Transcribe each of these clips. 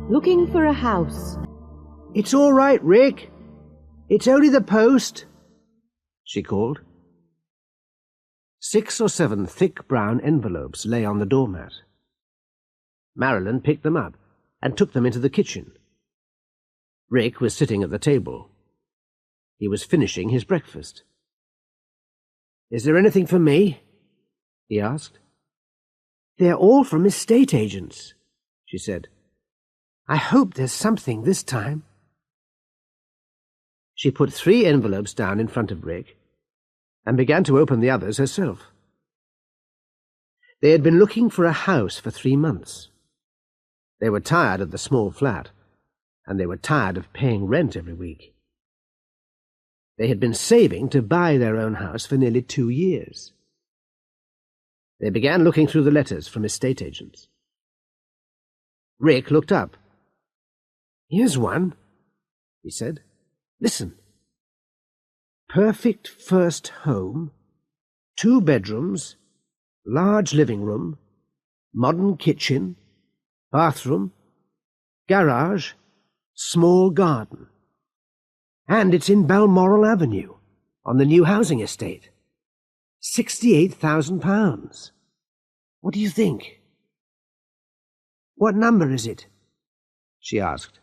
Looking for a house. It's all right, Rick. It's only the post, she called. 6 or 7 thick brown envelopes lay on the doormat. Marilyn picked them up and took them into the kitchen. Rick was sitting at the table. He was finishing his breakfast. "Is there anything for me?" he asked. "They're all from estate agents," she said. "I hope there's something this time." She put 3 envelopes down in front of Rick and began to open the others herself. They had been looking for a house for 3 months. They were tired of the small flat, and they were tired of paying rent every week. They had been saving to buy their own house for nearly 2 years. They began looking through the letters from estate agents. Rick looked up. "Here's one," he said. "Listen. Perfect first home, 2 bedrooms, large living room, modern kitchen, bathroom, garage, small garden. And it's in Balmoral Avenue, on the new housing estate. £68,000. What do you think?" "What number is it?" she asked.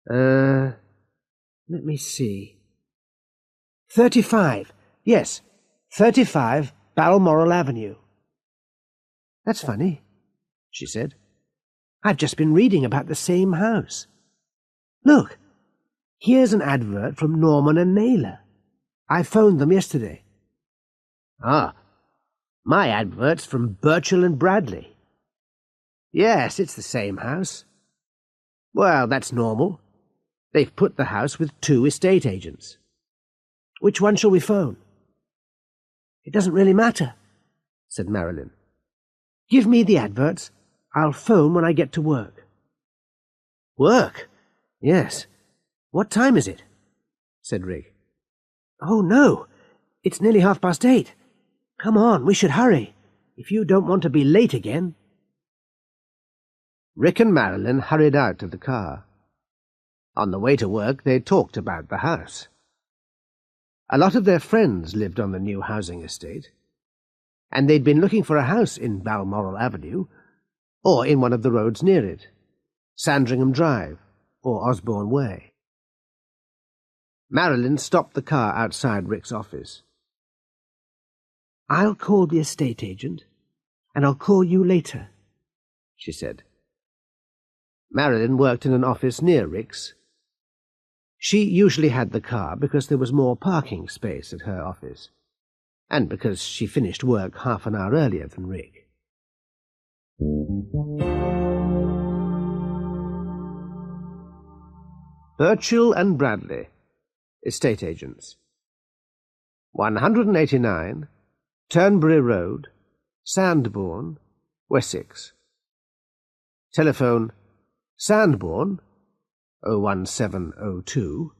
Let me see. 35. Yes, 35 Balmoral Avenue." "That's funny," she said. "I've just been reading about the same house. Look, here's an advert from Norman and Naylor. I phoned them yesterday." "Ah, my advert's from Burchell and Bradley." "Yes, it's the same house." "Well, that's normal. They've put the house with 2 estate agents." "Which one shall we phone?" "It doesn't really matter," said Marilyn. "Give me the adverts. I'll phone when I get to work." "Work? Yes. What time is it?" said Rick. "Oh, no. It's nearly 8:30. Come on, we should hurry, if you don't want to be late again." Rick and Marilyn hurried out to the car. On the way to work, they talked about the house. A lot of their friends lived on the new housing estate, and they'd been looking for a house in Balmoral Avenue, or in one of the roads near it, Sandringham Drive or Osborne Way. Marilyn stopped the car outside Rick's office. "I'll call the estate agent, and I'll call you later," she said. Marilyn worked in an office near Rick's. She usually had the car because there was more parking space at her office, and because she finished work half an hour earlier than Rick. Burchell and Bradley, estate agents. 189 Turnberry Road, Sandbourne, Wessex. Telephone Sandbourne 01702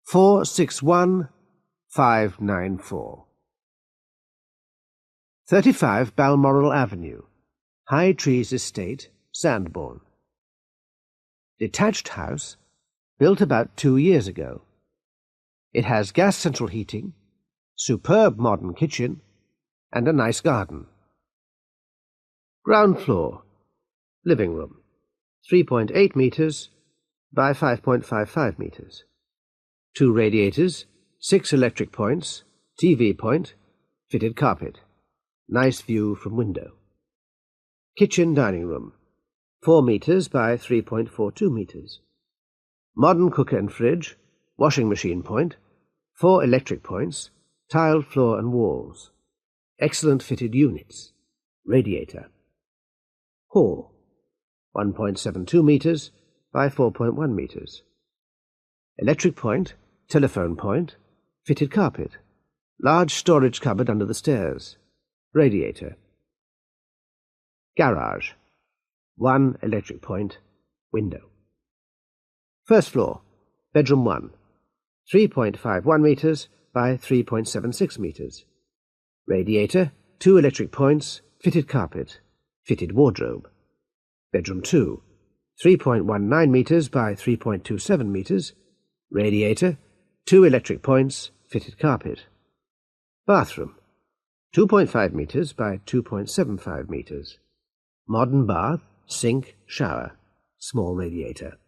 461 594. 35 Balmoral Avenue, High Trees Estate, Sandbourne. Detached house, built about 2 years ago. It has gas central heating, superb modern kitchen, and a nice garden. Ground floor, living room, 3.8 metres by 5.55 metres. 2 radiators, 6 electric points, TV point, fitted carpet. Nice view from window. Kitchen dining room, 4 metres by 3.42 metres. Modern cooker and fridge, washing machine point, 4 electric points, tiled floor and walls. Excellent fitted units. Radiator. Hall, 1.72 metres by 4.1 metres. Electric point, telephone point, fitted carpet. Large storage cupboard under the stairs. Radiator. Garage. 1 electric point, window. First floor, bedroom 1, 3.51 metres by 3.76 metres. Radiator, 2 electric points, fitted carpet, fitted wardrobe. Bedroom 2, 3.19 metres by 3.27 metres, radiator, 2 electric points, fitted carpet. Bathroom, 2.5 metres by 2.75 metres. Modern bath, sink, shower, small radiator.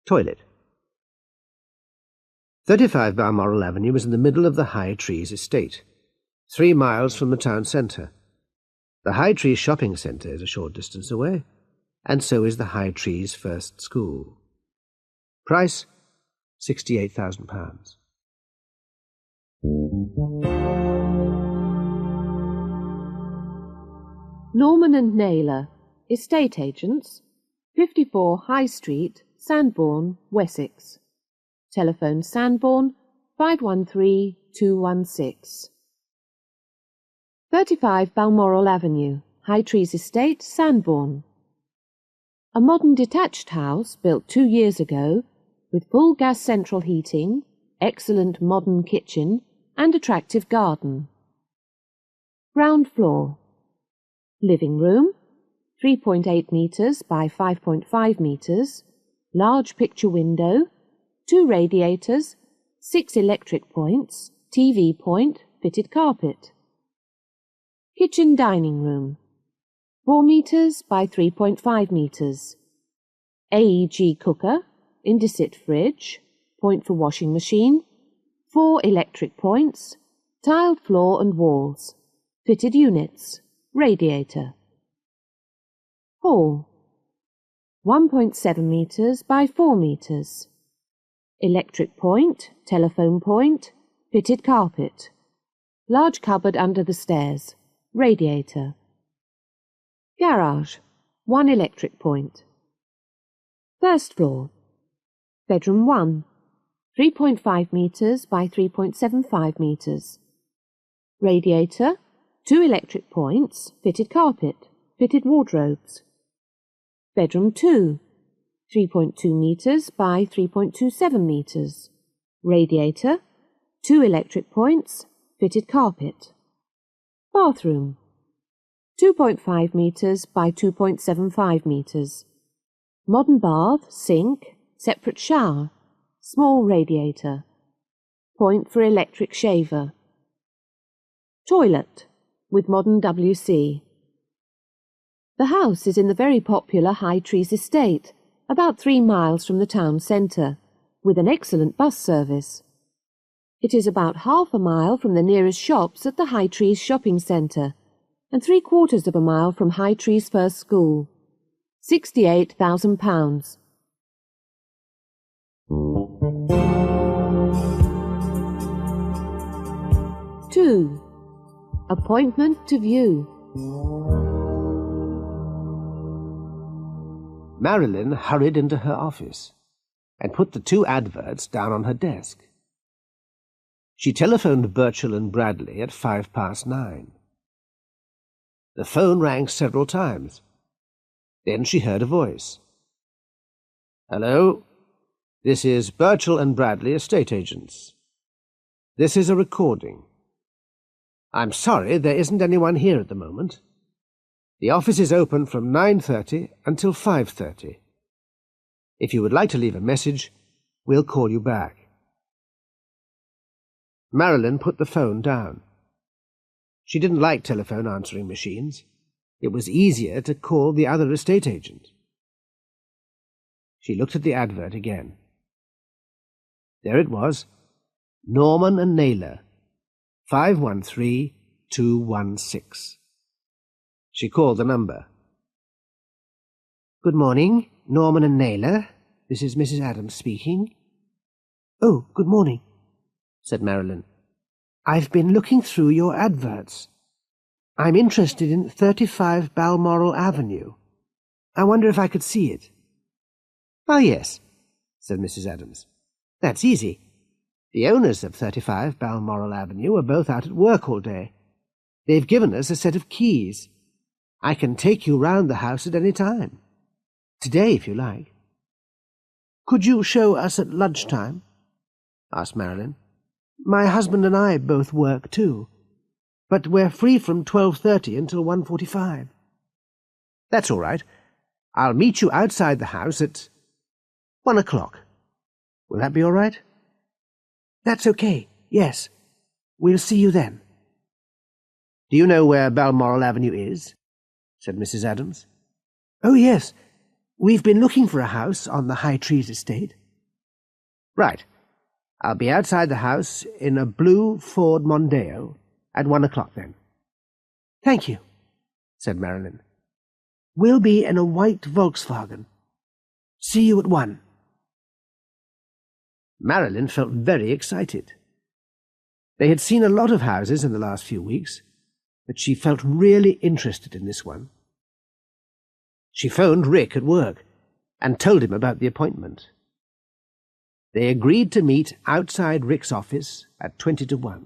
Toilet. 35 Balmoral Avenue is in the middle of the High Trees estate, 3 miles from the town centre. The High Trees shopping centre is a short distance away, and so is the High Trees First School. Price, £68,000. Norman and Naylor, estate agents, 54 High Street, Sandbourne, Wessex. Telephone Sandbourne 513216. 35 Balmoral Avenue, High Trees Estate, Sandbourne. A modern detached house built 2 years ago with full gas central heating, excellent modern kitchen and attractive garden. Ground floor. Living room, 3.8 metres by 5.5 metres, large picture window, 2 radiators, 6 electric points, TV point, fitted carpet. Kitchen dining room, 4 metres by 3.5 metres. AEG cooker, Indesit fridge, point for washing machine, 4 electric points, tiled floor and walls, fitted units, radiator. Hall, 1.7 metres by 4 metres. Electric point, telephone point, fitted carpet. Large cupboard under the stairs, radiator. Garage, 1 electric point. First floor. Bedroom 1, 3.5 metres by 3.75 metres. Radiator, 2 electric points, fitted carpet, fitted wardrobes. Bedroom 2, 3.2 metres by 3.27 metres. Radiator, 2 electric points, fitted carpet. Bathroom, 2.5 metres by 2.75 metres. Modern bath, sink, separate shower, small radiator. Point for electric shaver. Toilet, with modern WC. The house is in the very popular High Trees estate, about 3 miles from the town centre, with an excellent bus service. It is about half a mile from the nearest shops at the High Trees shopping centre, and 3/4 of a mile from High Trees First School. £68,000. Two. Appointment to view. Marilyn hurried into her office and put the 2 adverts down on her desk. She telephoned Birchall and Bradley at 9:05. The phone rang several times. Then she heard a voice. "Hello, this is Birchall and Bradley, estate agents. This is a recording. I'm sorry there isn't anyone here at the moment. The office is open from 9:30 until 5:30. If you would like to leave a message, we'll call you back." Marilyn put the phone down. She didn't like telephone answering machines. It was easier to call the other estate agent. She looked at the advert again. There it was, Norman and Naylor, 513216. She called the number. "Good morning, Norman and Naylor. This is Mrs. Adams speaking." "Oh, good morning," said Marilyn. "I've been looking through your adverts. I'm interested in 35 Balmoral Avenue. I wonder if I could see it." "Oh, yes," said Mrs. Adams. "That's easy. The owners of 35 Balmoral Avenue are both out at work all day. They've given us a set of keys. I can take you round the house at any time. Today, if you like." "Could you show us at lunchtime?" asked Marilyn. "My husband and I both work too, but we're free from 12:30 until 1:45. "That's all right. I'll meet you outside the house at 1 o'clock. Will that be all right? That's okay, yes. We'll see you then. Do you know where Balmoral Avenue is? Said Mrs. Adams. Oh, yes. We've been looking for a house on the High Trees estate. Right. I'll be outside the house in a blue Ford Mondeo at 1 o'clock then. Thank you, said Marilyn. We'll be in a white Volkswagen. See you at 1. Marilyn felt very excited. They had seen a lot of houses in the last few weeks, but she felt really interested in this one. She phoned Rick at work and told him about the appointment. They agreed to meet outside Rick's office at 20 to 1.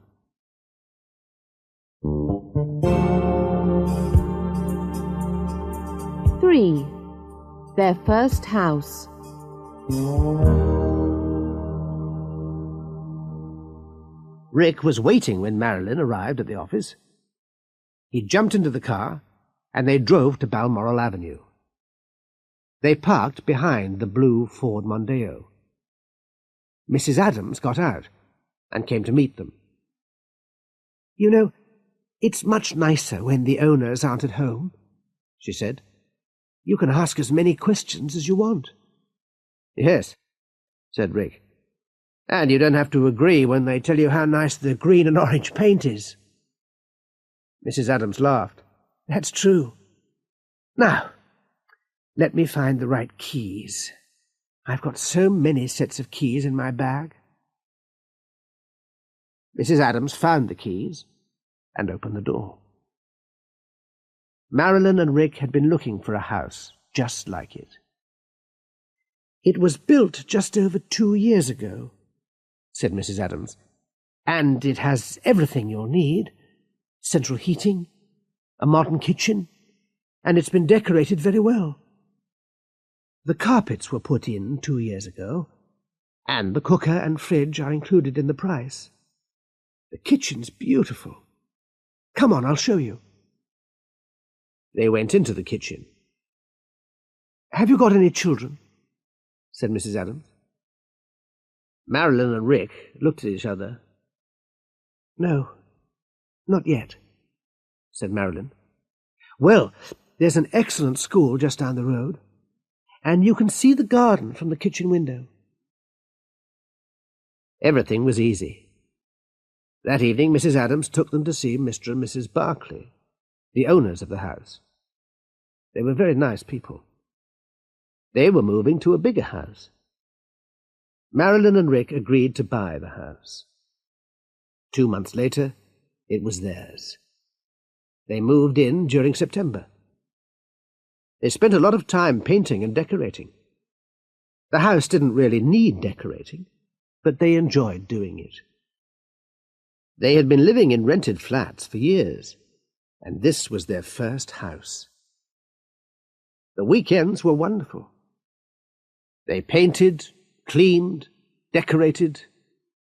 Three. Their first house. Rick was waiting when Marilyn arrived at the office. He jumped into the car, and they drove to Balmoral Avenue. They parked behind the blue Ford Mondeo. Mrs. Adams got out and came to meet them. You know, it's much nicer when the owners aren't at home, she said. You can ask as many questions as you want. Yes, said Rick. And you don't have to agree when they tell you how nice the green and orange paint is. Mrs. Adams laughed. That's true. Now, let me find the right keys. I've got so many sets of keys in my bag. Mrs. Adams found the keys and opened the door. Marilyn and Rick had been looking for a house just like it. It was built just over 2 years ago, said Mrs. Adams, and it has everything you'll need. Central heating, a modern kitchen, and it's been decorated very well. The carpets were put in 2 years ago, and the cooker and fridge are included in the price. The kitchen's beautiful. Come on, I'll show you. They went into the kitchen. Have you got any children? Said Mrs. Adams. Marilyn and Rick looked at each other. No, not yet, said Marilyn. Well, there's an excellent school just down the road, and you can see the garden from the kitchen window. Everything was easy. That evening Mrs. Adams took them to see Mr. and Mrs. Barclay, the owners of the house. They were very nice people. They were moving to a bigger house. Marilyn and Rick agreed to buy the house. 2 months later, it was theirs. They moved in during September. They spent a lot of time painting and decorating. The house didn't really need decorating, but they enjoyed doing it. They had been living in rented flats for years, and this was their first house. The weekends were wonderful. They painted, cleaned, decorated,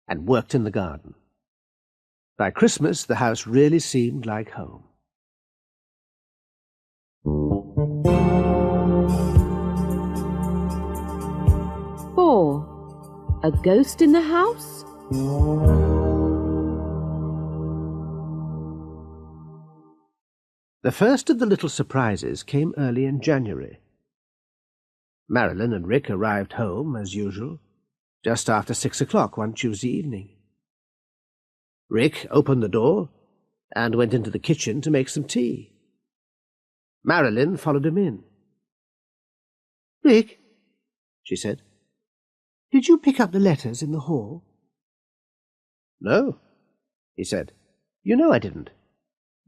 and worked in the garden. By Christmas, the house really seemed like home. Four. A ghost in the house? The first of the little surprises came early in January. Marilyn and Rick arrived home, as usual, just after 6 o'clock one Tuesday evening. Rick opened the door and went into the kitchen to make some tea. Marilyn followed him in. Rick, she said, did you pick up the letters in the hall? No, he said. You know I didn't.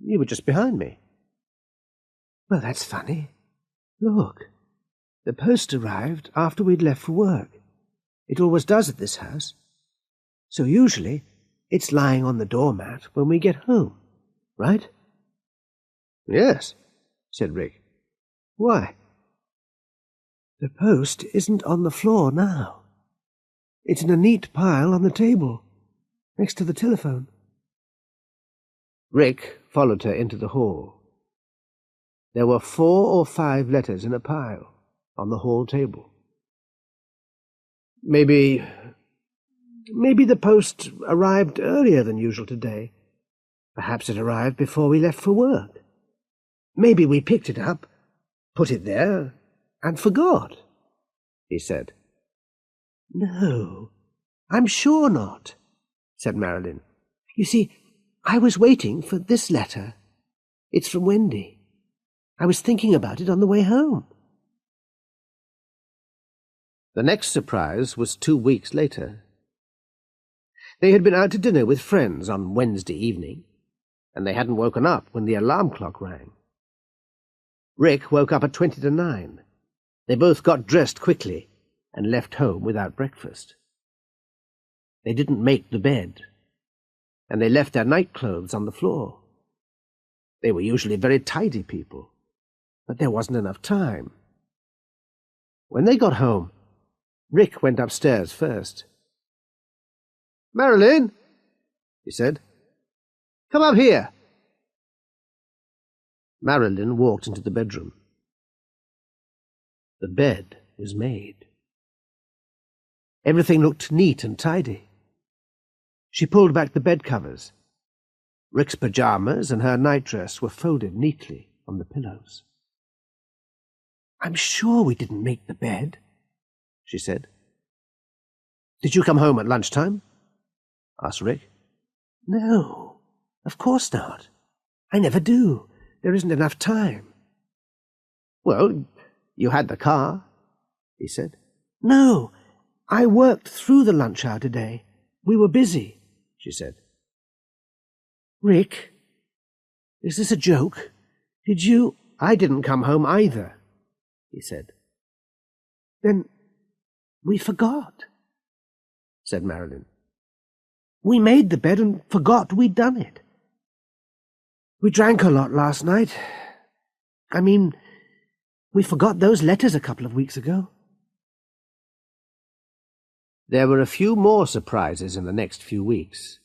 You were just behind me. Well, that's funny. Look, the post arrived after we'd left for work. It always does at this house. So usually it's lying on the doormat when we get home, right? Yes, said Rick. Why? The post isn't on the floor now. It's in a neat pile on the table, next to the telephone. Rick followed her into the hall. There were 4 or 5 letters in a pile on the hall table. Maybe the post arrived earlier than usual today. Perhaps it arrived before we left for work. Maybe we picked it up, put it there, and forgot, he said. No, I'm sure not, said Marilyn. You see, I was waiting for this letter. It's from Wendy. I was thinking about it on the way home. The next surprise was 2 weeks later. They had been out to dinner with friends on Wednesday evening, and they hadn't woken up when the alarm clock rang. Rick woke up at 20 to 9. They both got dressed quickly and left home without breakfast. They didn't make the bed, and they left their nightclothes on the floor. They were usually very tidy people, but there wasn't enough time. When they got home, Rick went upstairs first. "Marilyn," he said, "come up here." Marilyn walked into the bedroom. The bed was made. Everything looked neat and tidy. She pulled back the bed covers. Rick's pyjamas and her nightdress were folded neatly on the pillows. "I'm sure we didn't make the bed," she said. "Did you come home at lunchtime?" asked Rick. "No, of course not. I never do. There isn't enough time." "Well, you had the car," he said. "No, I worked through the lunch hour today. We were busy," she said. "Rick, is this a joke? Did you—" "I didn't come home either," he said. "Then we forgot," said Marilyn. "We made the bed and forgot we'd done it. We drank a lot last night. I mean, we forgot those letters a couple of weeks ago." There were a few more surprises in the next few weeks.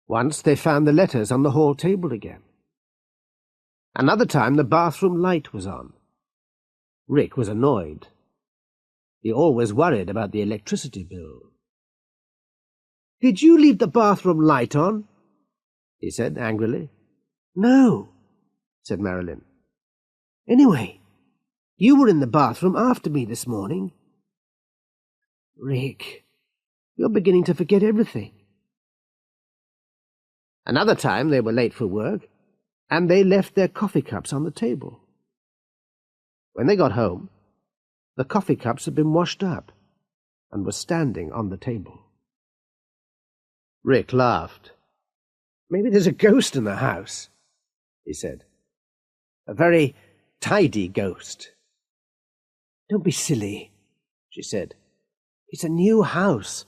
Once they found the letters on the hall table again. Another time the bathroom light was on. Rick was annoyed. He always worried about the electricity bill. "Did you leave the bathroom light on?" he said angrily. "No," said Marilyn. "Anyway, you were in the bathroom after me this morning." "Rick, you're beginning to forget everything." Another time they were late for work, and they left their coffee cups on the table. When they got home, the coffee cups had been washed up and were standing on the table. Rick laughed. "Maybe there's a ghost in the house," he said. "A very tidy ghost." "Don't be silly," she said. "It's a new house,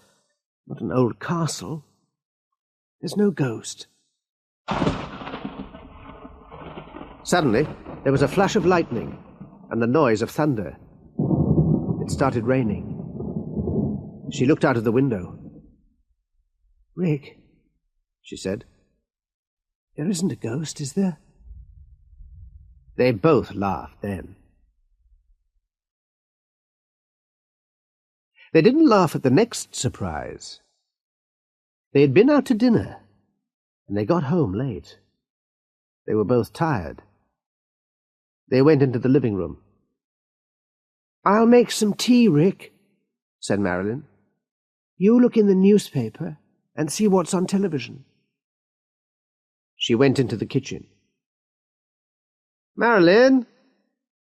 not an old castle. There's no ghost." Suddenly, there was a flash of lightning and the noise of thunder. It started raining. She looked out of the window. "Rick," she said, "there isn't a ghost, is there?" They both laughed then. They didn't laugh at the next surprise. They had been out to dinner, and they got home late. They were both tired. They went into the living room. "I'll make some tea, Rick," said Marilyn. "You look in the newspaper and see what's on television." She went into the kitchen. "Marilyn,"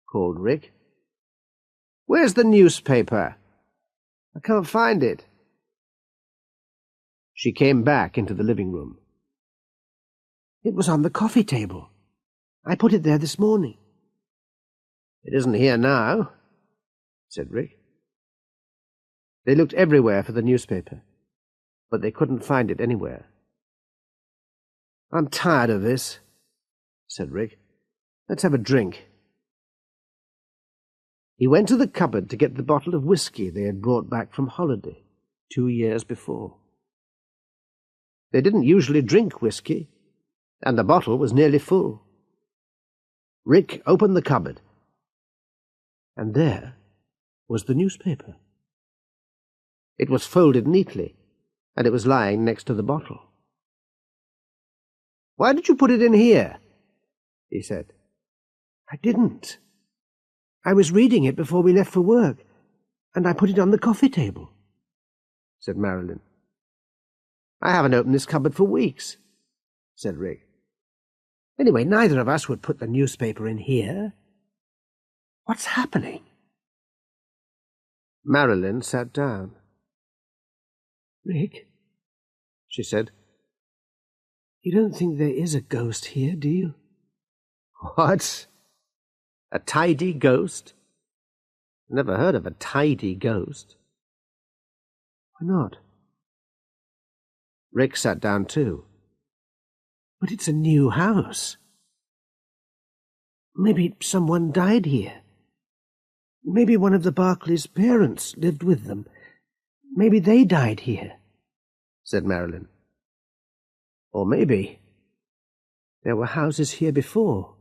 called Rick, "where's the newspaper? I can't find it." She came back into the living room. "It was on the coffee table. I put it there this morning." "It isn't here now," said Rick. They looked everywhere for the newspaper, but they couldn't find it anywhere. "I'm tired of this," said Rick. "Let's have a drink." He went to the cupboard to get the bottle of whiskey they had brought back from holiday 2 years before. They didn't usually drink whiskey, and the bottle was nearly full. Rick opened the cupboard, and there was the newspaper. It was folded neatly, and it was lying next to the bottle. "Why did you put it in here?" he said. "I didn't. I was reading it before we left for work, and I put it on the coffee table," said Marilyn. "I haven't opened this cupboard for weeks," said Rick. "Anyway, neither of us would put the newspaper in here. What's happening?" Marilyn sat down. "Rick," she said, "you don't think there is a ghost here, do you?" "What? A tidy ghost? Never heard of a tidy ghost." "Why not?" Rick sat down too. "But it's a new house. Maybe someone died here. Maybe one of the Barclays' parents lived with them. Maybe they died here," said Marilyn. "Or maybe there were houses here before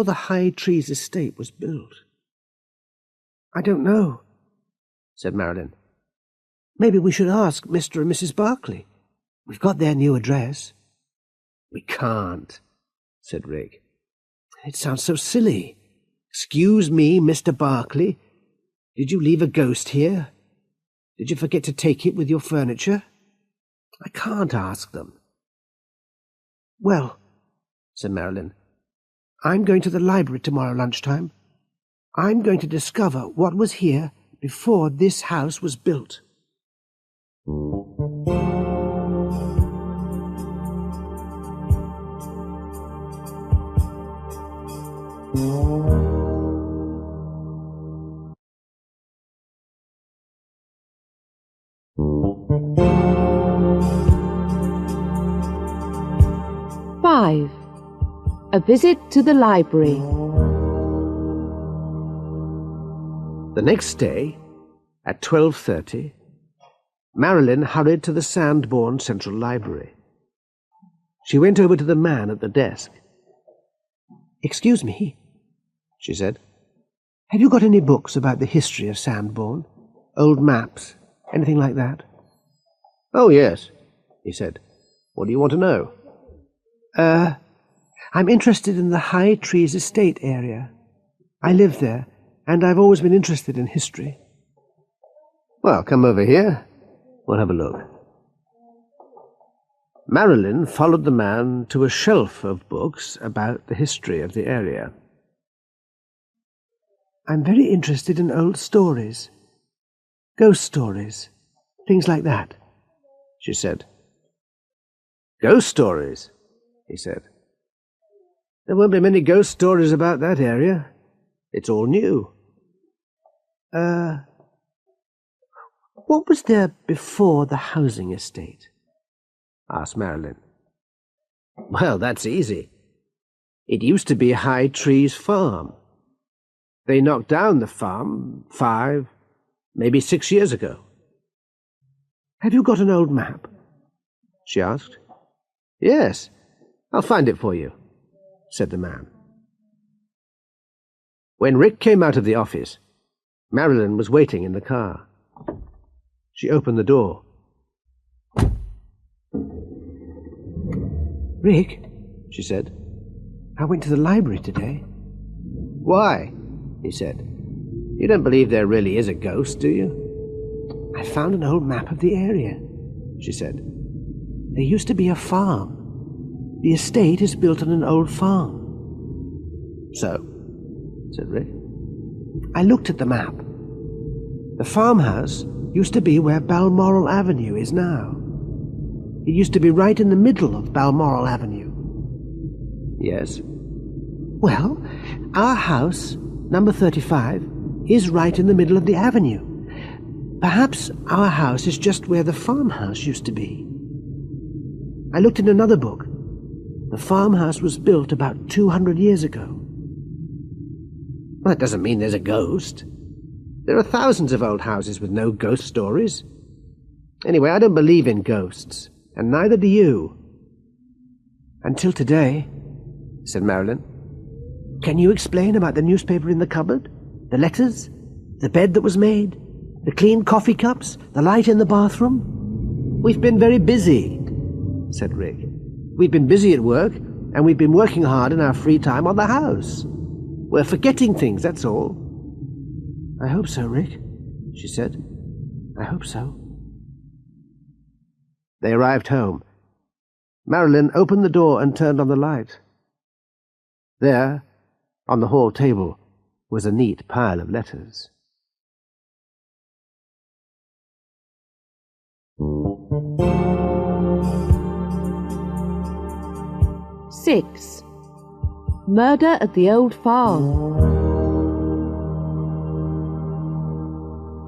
the High Trees estate was built." "I don't know," said Marilyn. "Maybe we should ask Mr. and Mrs. Barclay. We've got their new address." "We can't," said Rick. "It sounds so silly. Excuse me, Mr. Barclay. Did you leave a ghost here? Did you forget to take it with your furniture? I can't ask them." "Well," said Marilyn, "I'm going to the library tomorrow lunchtime. I'm going to discover what was here before this house was built." Five. A visit to the library. The next day, at 12:30, Marilyn hurried to the Sandbourne Central Library. She went over to the man at the desk. "Excuse me," she said. "Have you got any books about the history of Sandbourne? Old maps, anything like that?" "Oh, yes," he said. "What do you want to know?" I'm interested in the High Trees estate area. I live there, and I've always been interested in history." "Well, come over here. We'll have a look." Marilyn followed the man to a shelf of books about the history of the area. "I'm very interested in old stories. Ghost stories. Things like that," she said. "Ghost stories?" he said. "There won't be many ghost stories about that area. It's all new." What was there before the housing estate?" asked Marilyn. "Well, that's easy. It used to be High Trees Farm. They knocked down the farm 5, maybe 6 years ago." "Have you got an old map?" she asked. "Yes, I'll find it for you," said the man. When Rick came out of the office, Marilyn was waiting in the car. She opened the door. "Rick," she said, "I went to the library today." "Why?" he said. "You don't believe there really is a ghost, do you?" "I found an old map of the area," she said. "There used to be a farm. The estate is built on an old farm." "So?" said Rick. "I looked at the map. The farmhouse used to be where Balmoral Avenue is now. It used to be right in the middle of Balmoral Avenue." "Yes?" "Well, our house, number 35, is right in the middle of the avenue. Perhaps our house is just where the farmhouse used to be." I looked in another book. The farmhouse was built about 200 years ago. "Well, that doesn't mean there's a ghost. There are thousands of old houses with no ghost stories. Anyway, I don't believe in ghosts, and neither do you." "Until today," said Marilyn. Can you explain about the newspaper in the cupboard? The letters? The bed that was made? The clean coffee cups? The light in the bathroom? We've been very busy, said Rick. We've been busy at work, and we've been working hard in our free time on the house. We're forgetting things, that's all. I hope so, Rick, she said. I hope so. They arrived home. Marilyn opened the door and turned on the light. There, on the hall table, was a neat pile of letters. Six. Murder at the Old Farm.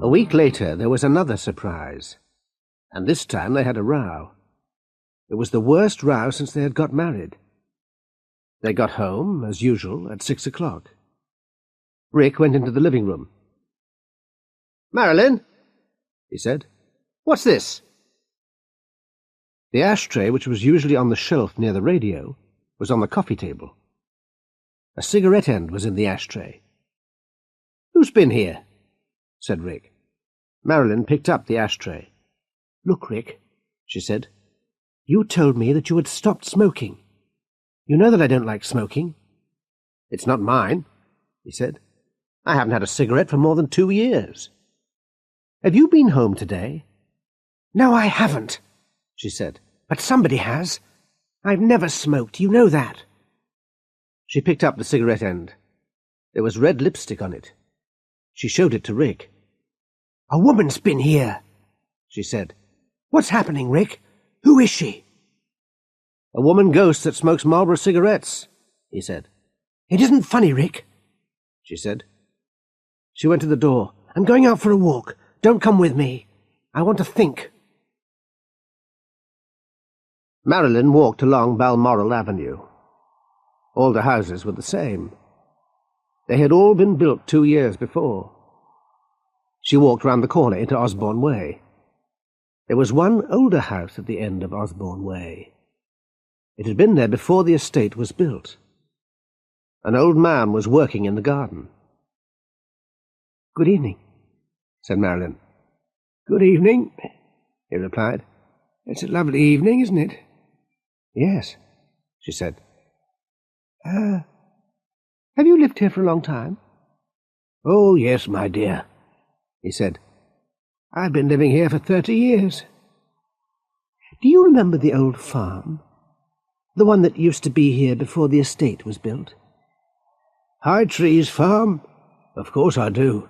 A week later, there was another surprise, and this time they had a row. It was the worst row since they had got married. They got home, as usual, at 6 o'clock. Rick went into the living room. "Marilyn," he said, "what's this?" The ashtray, which was usually on the shelf near the radio, was on the coffee table. A cigarette end was in the ashtray. "Who's been here?" said Rick. Marilyn picked up the ashtray. "Look, Rick," she said, "you told me that you had stopped smoking. You know that I don't like smoking." "It's not mine," he said. "I haven't had a cigarette for more than 2 years. Have you been home today?" "No, I haven't," she said, "but somebody has. I've never smoked, you know that." She picked up the cigarette end. There was red lipstick on it. She showed it to Rick. "A woman's been here," she said. "What's happening, Rick? Who is she?" "A woman ghost that smokes Marlboro cigarettes," he said. "It isn't funny, Rick," she said. She went to the door. "I'm going out for a walk. Don't come with me. I want to think." Marilyn walked along Balmoral Avenue. All the houses were the same. They had all been built 2 years before. She walked round the corner into Osborne Way. There was one older house at the end of Osborne Way. It had been there before the estate was built. An old man was working in the garden. "Good evening," said Marilyn. "Good evening," he replied. "It's a lovely evening, isn't it?" "Yes," she said. Have you lived here for a long time?" "Oh, yes, my dear," he said. "I've been living here for 30 years. "Do you remember the old farm? The one that used to be here before the estate was built?" "High Trees Farm? Of course I do.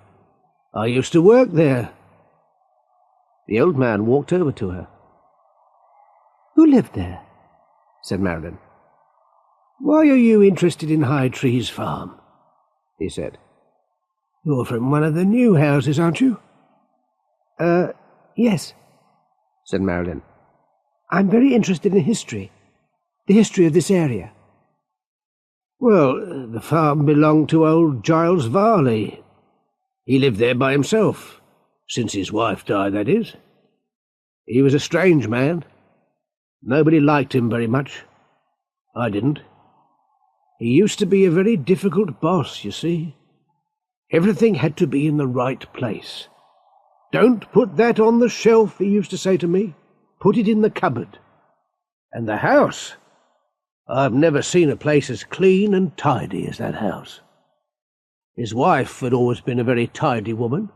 I used to work there." The old man walked over to her. "Who lived there?" said Marilyn. "Why are you interested in High Trees Farm?" he said. "You're from one of the new houses, aren't you?" Yes," said Marilyn. "I'm very interested in history, the history of this area." "Well, the farm belonged to old Giles Varley. He lived there by himself, since his wife died, that is. He was a strange man. Nobody liked him very much. I didn't. He used to be a very difficult boss, you see. Everything had to be in the right place. 'Don't put that on the shelf,' he used to say to me. 'Put it in the cupboard.' And the house, I've never seen a place as clean and tidy as that house. His wife had always been a very tidy woman,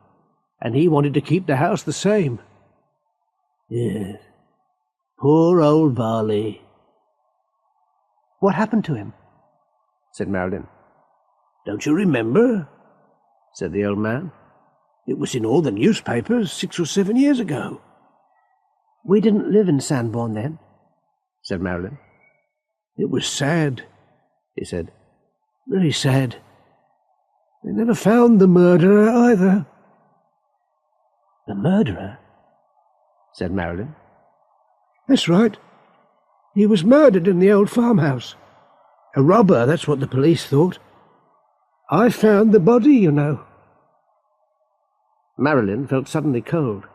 and he wanted to keep the house the same. Yes, poor old Varley." "What happened to him?" said Marilyn. "Don't you remember?" said the old man. "It was in all the newspapers 6 or 7 years ago." "We didn't live in Sandbourne then," said Marilyn. "It was sad," he said. "Very sad. They never found the murderer either." "The murderer?" said Marilyn. "That's right. He was murdered in the old farmhouse. A robber, that's what the police thought. I found the body, you know." Marilyn felt suddenly cold.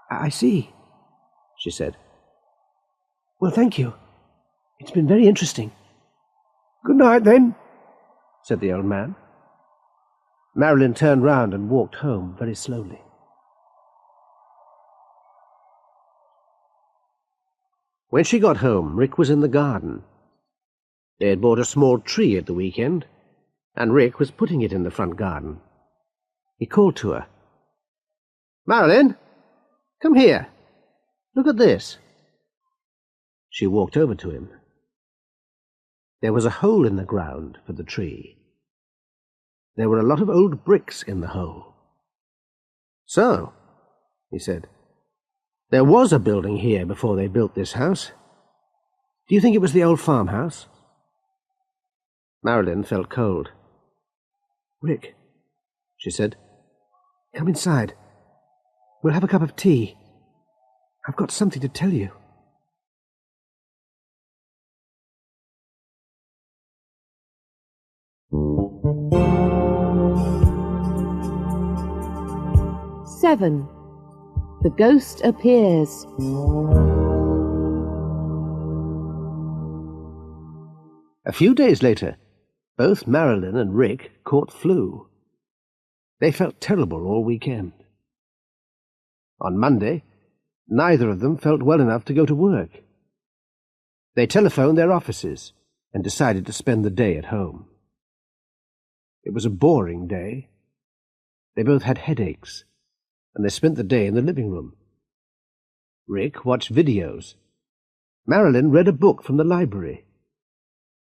"I see," she said. "Well, thank you. It's been very interesting." "Good night, then," said the old man. Marilyn turned round and walked home very slowly. When she got home, Rick was in the garden. They had bought a small tree at the weekend, and Rick was putting it in the front garden. He called to her. "Marilyn, come here. Look at this." She walked over to him. There was a hole in the ground for the tree. There were a lot of old bricks in the hole. "So," he said, "there was a building here before they built this house. Do you think it was the old farmhouse?" Marilyn felt cold. "Rick," she said, "come inside. We'll have a cup of tea. I've got something to tell you." Seven. The ghost appears. A few days later, both Marilyn and Rick caught flu. They felt terrible all weekend. On Monday, neither of them felt well enough to go to work. They telephoned their offices and decided to spend the day at home. It was a boring day. They both had headaches, and they spent the day in the living room. Rick watched videos. Marilyn read a book from the library.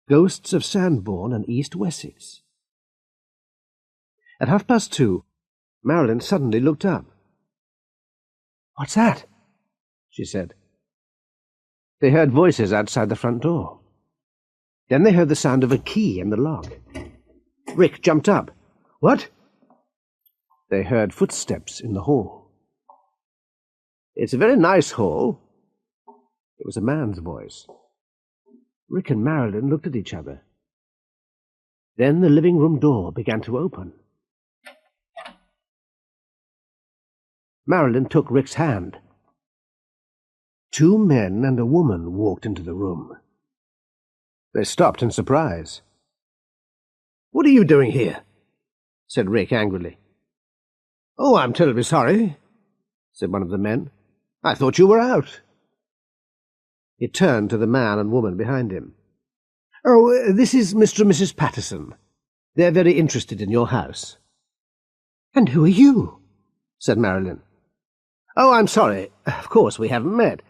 Ghosts of Sandbourne and East Wessex. At 2:30, Marilyn suddenly looked up. "What's that?" she said. They heard voices outside the front door. Then they heard the sound of a key in the lock. Rick jumped up. "What?" They heard footsteps in the hall. "It's a very nice hall." It was a man's voice. Rick and Marilyn looked at each other. Then the living room door began to open. Marilyn took Rick's hand. Two men and a woman walked into the room. They stopped in surprise. "What are you doing here?" said Rick angrily. "Oh, I'm terribly sorry," said one of the men. "I thought you were out." He turned to the man and woman behind him. "Oh, this is Mr. and Mrs. Patterson. They're very interested in your house." "And who are you?" said Marilyn. "Oh, I'm sorry. Of course we haven't met.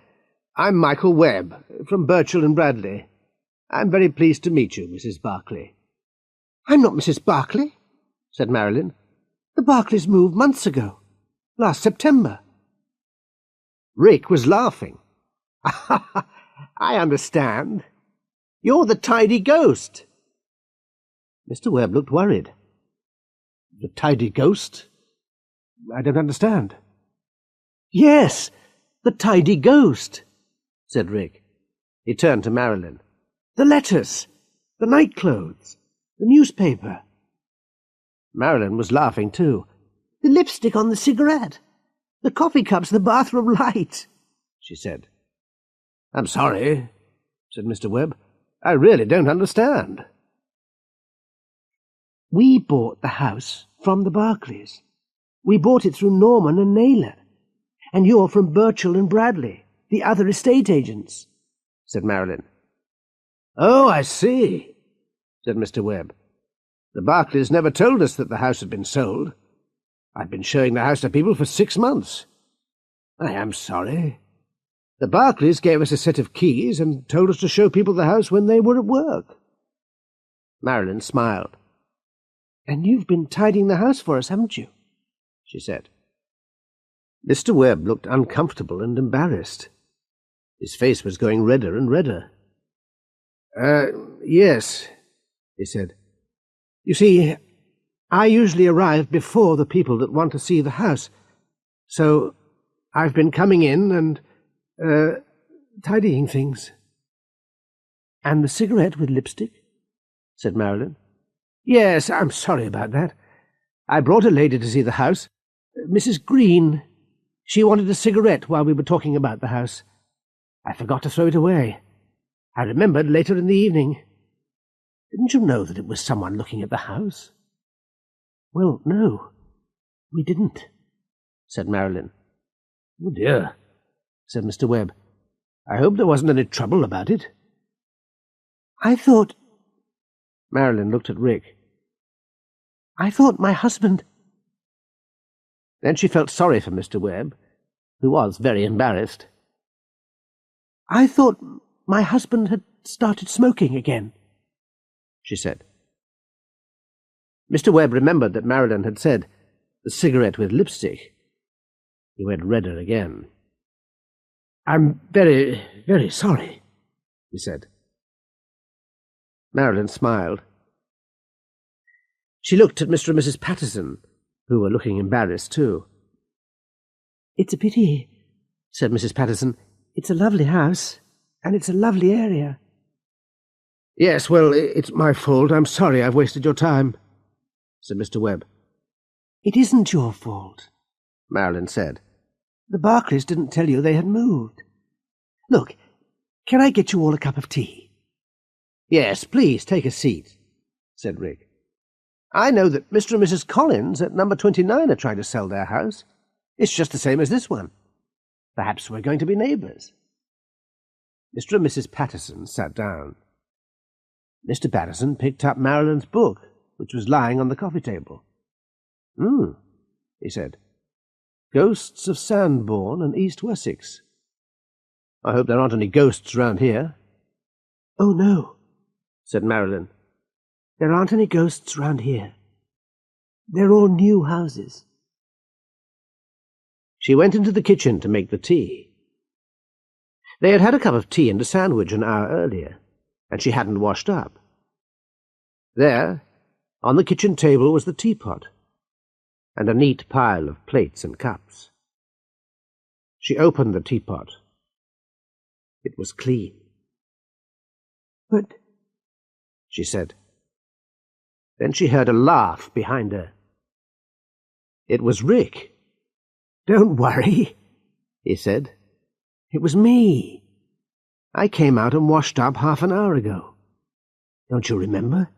I'm Michael Webb, from Birchall and Bradley. I'm very pleased to meet you, Mrs. Barclay." "I'm not Mrs. Barclay," said Marilyn. "The Barclays moved months ago, last September." Rick was laughing. "I understand. You're the tidy ghost." Mr. Webb looked worried. "The tidy ghost? I don't understand." "Yes, the tidy ghost," said Rick. He turned to Marilyn. "The letters, the nightclothes, the newspaper." Marilyn was laughing too. "The lipstick on the cigarette, the coffee cups, the bathroom light," she said. "I'm sorry," said Mr. Webb. "I really don't understand." "We bought the house from the Barclays. We bought it through Norman and Naylor. And you're from Birchall and Bradley, the other estate agents," said Marilyn. "Oh, I see," said Mr. Webb. "The Barclays never told us that the house had been sold. I've been showing the house to people for 6 months. I am sorry. The Barclays gave us a set of keys and told us to show people the house when they were at work." Marilyn smiled. "And you've been tidying the house for us, haven't you?" she said. Mr. Webb looked uncomfortable and embarrassed. His face was going redder and redder. Yes," he said. "You see, I usually arrive before the people that want to see the house, so I've been coming in and tidying things." "And the cigarette with lipstick?" said Marilyn. "Yes, I'm sorry about that. I brought a lady to see the house, Mrs. Green. She wanted a cigarette while we were talking about the house. I forgot to throw it away. I remembered later in the evening. Didn't you know that it was someone looking at the house?" "Well, no, we didn't," said Marilyn. "Oh dear," said Mr. Webb. "I hope there wasn't any trouble about it." "I thought—" Marilyn looked at Rick. "I thought my husband—" Then she felt sorry for Mr. Webb, who was very embarrassed. "I thought my husband had started smoking again," she said. Mr. Webb remembered that Marilyn had said, "the cigarette with lipstick." He went redder again. "I'm very, very sorry," he said. Marilyn smiled. She looked at Mr. and Mrs. Patterson, who were looking embarrassed too. "It's a pity," said Mrs. Patterson. "It's a lovely house, and it's a lovely area." "Yes, well, it's my fault. I'm sorry I've wasted your time," said Mr. Webb. "It isn't your fault," Marilyn said. "The Barclays didn't tell you they had moved. Look, can I get you all a cup of tea?" "Yes, please, take a seat," said Rick. "I know that Mr. and Mrs. Collins at number 29 are trying to sell their house. It's just the same as this one. Perhaps we're going to be neighbours." Mr. and Mrs. Patterson sat down. Mr. Patterson picked up Marilyn's book, which was lying on the coffee table. He said. "Ghosts of Sandbourne and East Wessex. I hope there aren't any ghosts round here." "Oh, no," said Marilyn. "There aren't any ghosts round here. They're all new houses." She went into the kitchen to make the tea. They had had a cup of tea and a sandwich an hour earlier, and she hadn't washed up. There, on the kitchen table, was the teapot, and a neat pile of plates and cups. She opened the teapot. It was clean. "But—" she said. Then she heard a laugh behind her. It was Rick. "Don't worry," he said. "It was me. I came out and washed up half an hour ago. Don't you remember?"